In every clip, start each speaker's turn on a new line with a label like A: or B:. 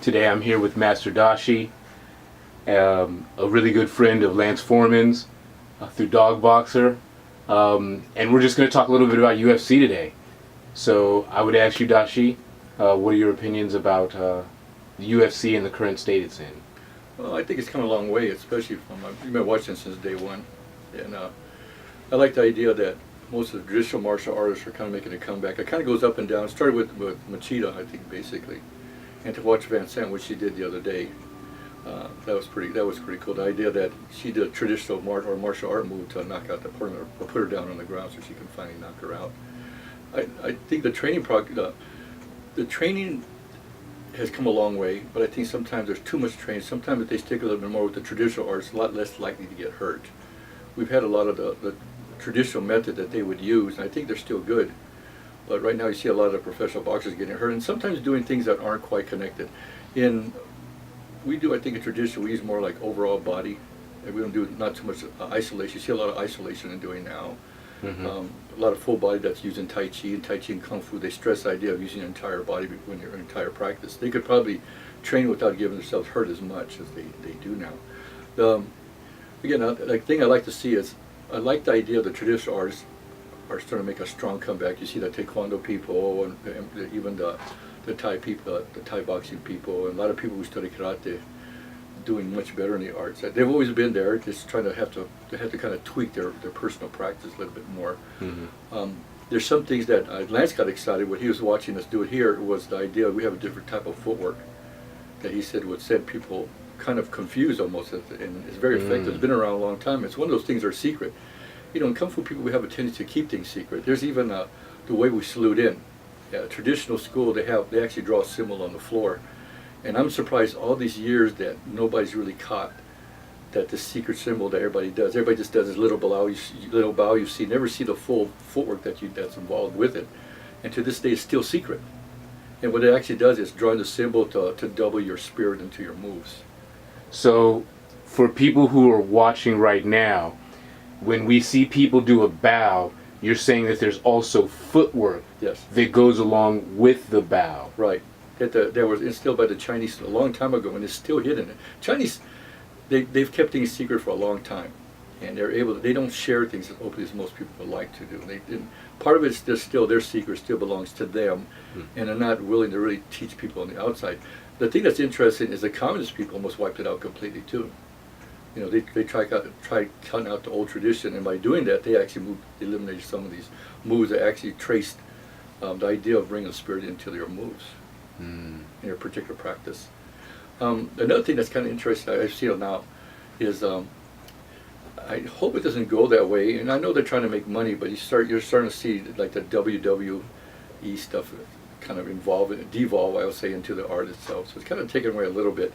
A: Today I'm here with Master Dashi, a really good friend of Lance Foreman's through DogBoxer, and we're just going to talk a little bit about UFC today. So I would ask you, Dashi, what are your opinions about the UFC and the current state it's in?
B: Well, I think it's come a long way, especially from, you've been watching since day one. And I like the idea that most of the traditional martial artists are kind of making a comeback. It kind of goes up and down. It started with Machida, I think, basically. And to watch Van Sant, which she did the other day, that was pretty cool. The idea that she did a traditional martial art move to knock out the opponent, or put her down on the ground so she can finally knock her out. I think the training has come a long way, but I think sometimes there's too much training. Sometimes if they stick a little bit more with the traditional arts, a lot less likely to get hurt. We've had a lot of the traditional method that they would use, and I think they're still good. But right now you see a lot of the professional boxers getting hurt, and sometimes doing things that aren't quite connected. We do, I think, in tradition, we use more like overall body, and we don't do not too much isolation. You see a lot of isolation in doing now.
A: Mm-hmm.
B: A lot of full body that's used in Tai Chi and Kung Fu. They stress the idea of using your entire body when you're in entire practice. They could probably train without giving themselves hurt as much as they do now. Again, the thing I like to see is, I like the idea of the traditional artists are starting to make a strong comeback. You see the Taekwondo people and even the Thai people, the Thai boxing people, and a lot of people who study karate doing much better in the arts. They've always been there, just trying to have to kind of tweak their personal practice a little bit more.
A: Mm-hmm.
B: There's some things that Lance got excited when he was watching us do it here, was the idea we have a different type of footwork that he said would set people kind of confused almost, and it's very effective. It's been around a long time. It's one of those things that are secret. You know, in Kung Fu people, we have a tendency to keep things secret. There's even the way we salute in. Traditional school, they actually draw a symbol on the floor. And I'm surprised all these years that nobody's really caught that the secret symbol that everybody does. Everybody just does this little bow you see, never see the full footwork that's involved with it. And to this day, it's still secret. And what it actually does is drawing the symbol to double your spirit into your moves.
A: So for people who are watching right now, when we see people do a bow, you're saying that there's also footwork that goes along with the bow.
B: Right. That was instilled by the Chinese a long time ago, and it's still hidden. Chinese, they've kept things secret for a long time, and they don't share things as openly as most people would like to do. Part of it's just still their secret, still belongs to them, and they're not willing to really teach people on the outside. The thing that's interesting is the communist people almost wiped it out completely too. You know, they tried cutting out the old tradition, and by doing that, they actually eliminated some of these moves that actually traced the idea of bringing the spirit into your moves. In your particular practice. Another thing that's kind of interesting, I see it now, is I hope it doesn't go that way. And I know they're trying to make money, but you're starting to see like the WWE stuff kind of devolve, I would say, into the art itself. So it's kind of taken away a little bit.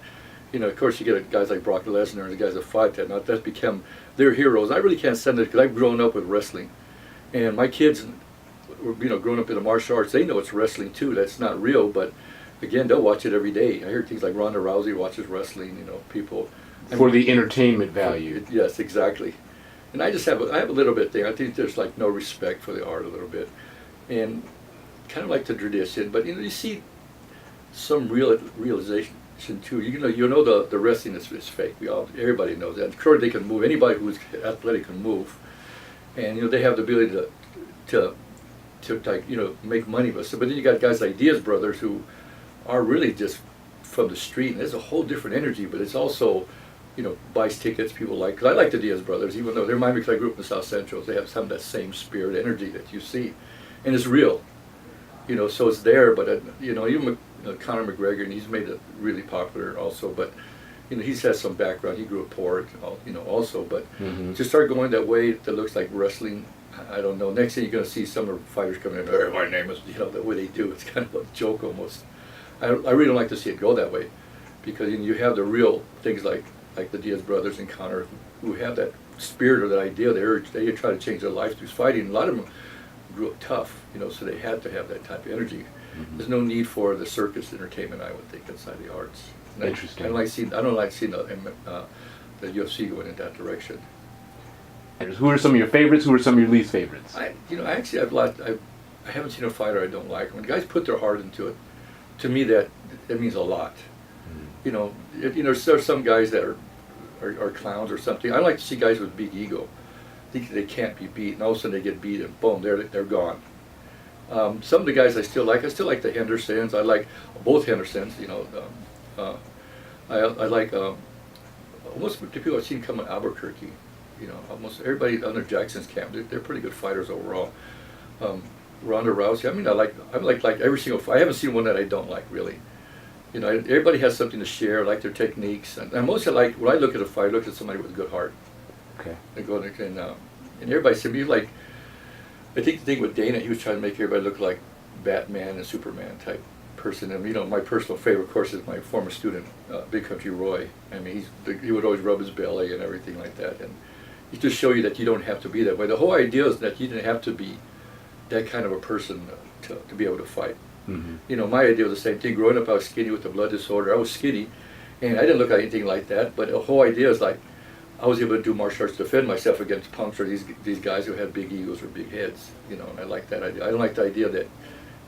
B: You know, of course, you get guys like Brock Lesnar and the guys that fight that's become their heroes. I really can't stand it because I've grown up with wrestling, and my kids, growing up in the martial arts, they know it's wrestling too. That's not real, but again, they'll watch it every day. I hear things like Ronda Rousey watches wrestling. People
A: for the entertainment value.
B: Yes, exactly. And I have a little bit there. I think there's like no respect for the art a little bit, and kind of like the tradition. But you see some realization too. You know the wrestling is fake. Everybody knows that. Sure, they can move. Anybody who's athletic can move, and they have the ability to make money. But then you got guys like Diaz brothers who are really just from the street, and there's a whole different energy, but it's also, buys tickets, people like, because I like the Diaz brothers, even though they remind me, because I grew up in the South Central, they have some of that same spirit, energy that you see, and it's real, so it's there, but, even Conor McGregor, and he's made it really popular also, but, he's has some background, he grew up poor, also, but to start going that way, that looks like wrestling, I don't know. Next thing you're going to see some of the fighters coming in, my name is, the way they do, it's kind of a joke almost. I really don't like to see it go that way, because you have the real things like the Diaz brothers and Conor, who have that spirit or that idea, they try to change their life through fighting. A lot of them grew up tough, so they had to have that type of energy. There's no need for the circus entertainment, I would think, inside the arts. And
A: Interesting.
B: I don't like seeing the UFC going in that direction.
A: Who are some of your favorites? Who are some of your least favorites?
B: I haven't seen a fighter I don't like. When guys put their heart into it, to me that means a lot. You know, there's some guys that are clowns or something. I like to see guys with big ego. Think they can't be beat, and all of a sudden they get beat, and boom, they're gone. Some of the guys I still like the Hendersons. I like both Hendersons. You know, I like most of the people I've seen come in Albuquerque. You know, almost everybody under Jackson's camp. They're pretty good fighters overall. Ronda Rousey. I mean, I like every single fight. I haven't seen one that I don't like really. You know, everybody has something to share. I like their techniques, and mostly like when I look at a fight, I look at somebody with a good heart.
A: Okay.
B: And everybody said, "You like." I think the thing with Dana, he was trying to make everybody look like Batman and Superman type person. And you know, my personal favorite, of course, is my former student, Big Country Roy. I mean, he would always rub his belly and everything like that, and he just show you that you don't have to be that way. The whole idea is that you didn't have to be that kind of a person to be able to fight.
A: Mm-hmm.
B: You know, my idea was the same thing. Growing up, I was skinny with the blood disorder. I was skinny, and I didn't look like anything like that. But the whole idea is like, I was able to do martial arts to defend myself against punks or these guys who had big egos or big heads. You know, and I like that idea. I don't like the idea that,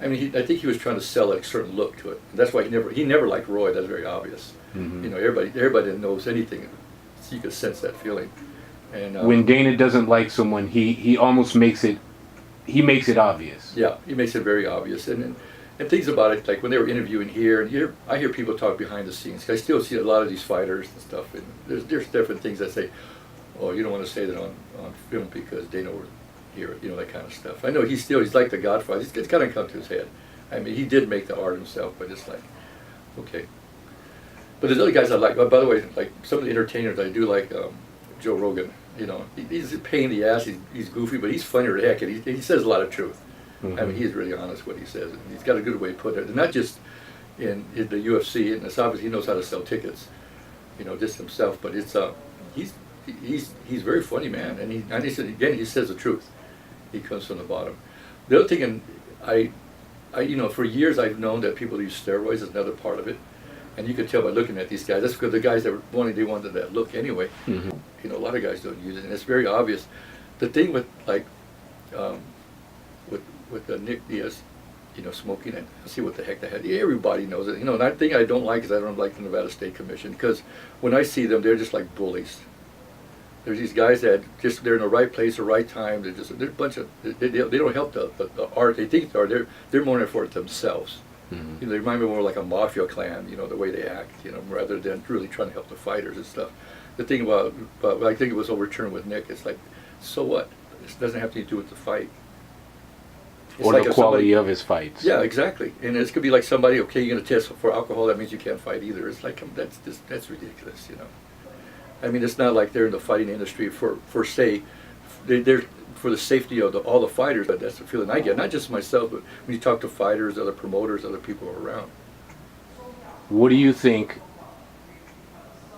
B: I mean, I think he was trying to sell a certain look to it. And that's why he never liked Roy. That's very obvious.
A: Mm-hmm.
B: You know, everybody that knows anything, so you could sense that feeling. And
A: when Dana doesn't like someone, he almost makes it obvious.
B: Yeah, he makes it very obvious. And things about it, like when they were interviewing here, and I hear people talk behind the scenes. I still see a lot of these fighters and stuff, and there's different things that say, oh, you don't want to say that on film because Dana were here, you know, that kind of stuff. I know he's like the Godfather. It's kind of come to his head. I mean, he did make the art himself, but it's like, okay. But there's other guys I like. By the way, like some of the entertainers I do like, Joe Rogan. You know, he's a pain in the ass. He's goofy, but he's funnier than heck, and he says a lot of truth. Mm-hmm. I mean, he's really honest what he says. And he's got a good way to put it, and not just in the UFC. And it's obvious he knows how to sell tickets. You know, just himself. But it's he's very funny, man. And he said again, he says the truth. He comes from the bottom. The other thing, and I you know, for years I've known that people use steroids is another part of it. And you could tell by looking at these guys. That's because the guys that they wanted that look anyway. Mm-hmm. You know, a lot of guys don't use it, and it's very obvious. The thing with like, with Nick Diaz, you know, smoking it. See what the heck that had. Everybody knows it. You know, and the thing I don't like is I don't like the Nevada State Commission because when I see them, they're just like bullies. There's these guys that just they're in the right place, the right time. They're a bunch of they don't help the art. They think they are. They're more in it for it themselves. Mm-hmm. You know, they remind me more like a mafia clan, you know, the way they act, you know, rather than really trying to help the fighters and stuff. The thing about I think it was overturned with Nick, it's like, so what? It doesn't have to do with the fight. It's
A: or
B: like
A: the quality of his fights.
B: Yeah, exactly. And it could be like somebody, okay, you're going to test for alcohol, that means you can't fight either. It's like, that's ridiculous, you know. I mean, it's not like they're in the fighting industry for say, they're for the safety of all the fighters, but that's the feeling I get. Not just myself, but when you talk to fighters, other promoters, other people around.
A: What do you think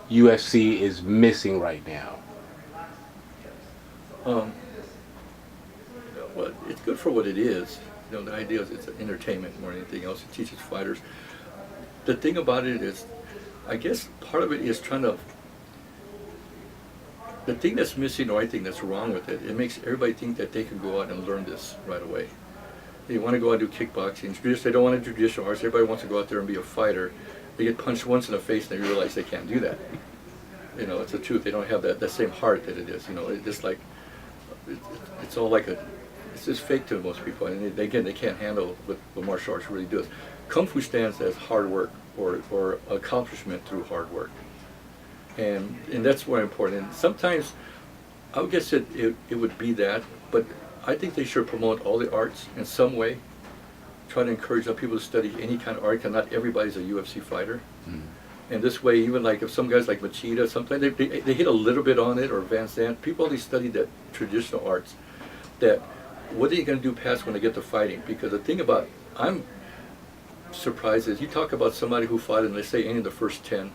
A: UFC is missing right now?
B: Well, it's good for what it is. You know, the idea is it's an entertainment more than anything else. It teaches fighters. The thing about it is, I guess part of it is trying to. The thing that's missing, or I think that's wrong with it, it makes everybody think that they can go out and learn this right away. They want to go out and do kickboxing. They don't want to do traditional arts. Everybody wants to go out there and be a fighter. They get punched once in the face and they realize they can't do that. You know, it's the truth. They don't have that same heart that it is. You know, it's just like, it's all like it's just fake to most people. And they can't handle what martial arts really does. Kung Fu stands as hard work or accomplishment through hard work. And that's more important. And sometimes, I would guess it would be that, but I think they should promote all the arts in some way. Try to encourage people to study any kind of art, because not everybody's a UFC fighter. Mm. And this way, even like if some guys like Machida, sometimes they hit a little bit on it, or Van Sant, people only study that traditional arts. That what are you going to do past when they get to fighting? Because the thing about, I'm surprised is you talk about somebody who fought in, let's say, any of the first 10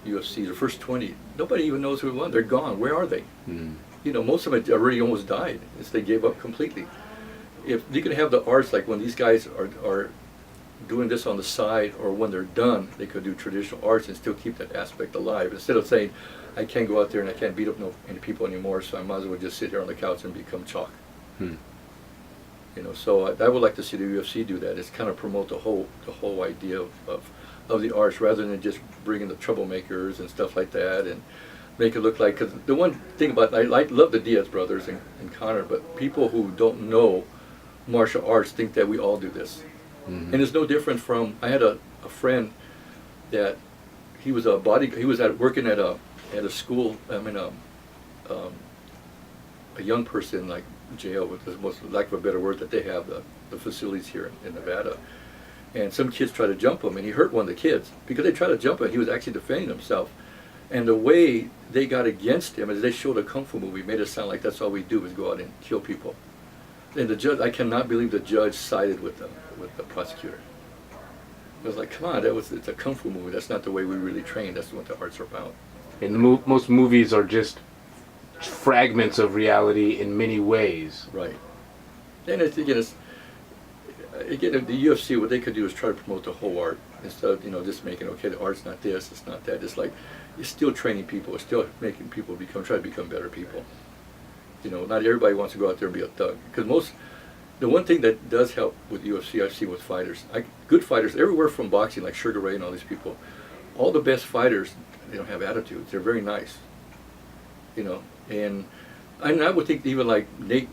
B: UFC, the first 20, nobody even knows who won. They're gone. Where are they? Mm. You know, most of them already almost died. They gave up completely. If you can have the arts, like when these guys are doing this on the side, or when they're done, they could do traditional arts and still keep that aspect alive. Instead of saying, I can't go out there and I can't beat up any people anymore, so I might as well just sit here on the couch and become chalk. Hmm. You know, so I would like to see the UFC do that. It's kind of promote the whole idea of of the arts rather than just bringing the troublemakers and stuff like that and make it look like, because the one thing about, I love the Diaz brothers and Connor, but people who don't know martial arts think that we all do this. And it's no different from, I had a friend that he was working at a school, a young person like jail, with the most lack of a better word that they have, the facilities here in Nevada. And some kids tried to jump him, and he hurt one of the kids because they tried to jump him. He was actually defending himself. And the way they got against him is they showed a kung fu movie, made it sound like that's all we do is go out and kill people. And the judge, I cannot believe the judge sided with the prosecutor. I was like, come on, it's a kung fu movie. That's not the way we really train. That's what the arts are about.
A: And most movies are just fragments of reality in many ways.
B: Right. And again, the UFC, what they could do is try to promote the whole art instead of, just making, okay, the art's not this, it's not that. It's like, it's still training people. It's still making people try to become better people. Not everybody wants to go out there and be a thug. Because the one thing that does help with UFC, I've seen with fighters, good fighters, everywhere from boxing, like Sugar Ray and all these people, all the best fighters, they don't have attitudes. They're very nice. And I would think even like Nick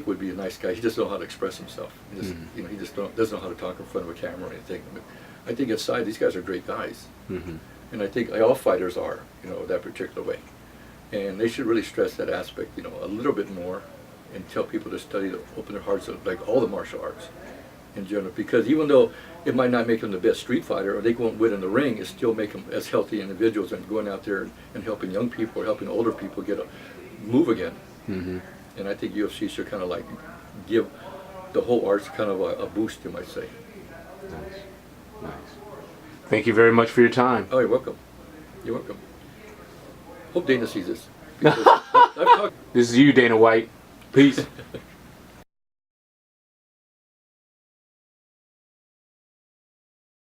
B: would be a nice guy. He just knows how to express himself. He just doesn't know how to talk in front of a camera or anything. But I think inside, these guys are great guys. And I think all fighters are, that particular way. And they should really stress that aspect, a little bit more, and tell people to study, to open their hearts to like all the martial arts in general. Because even though it might not make them the best street fighter, or they won't win in the ring, it still make them as healthy individuals and going out there and helping young people or helping older people move again. And I think UFC should kind of like give the whole arts kind of a boost, you might say.
A: Nice. Thank you very much for your time.
B: Oh, you're welcome. You're welcome. Hope Dana sees this. I've talked
A: This is you, Dana White. Peace.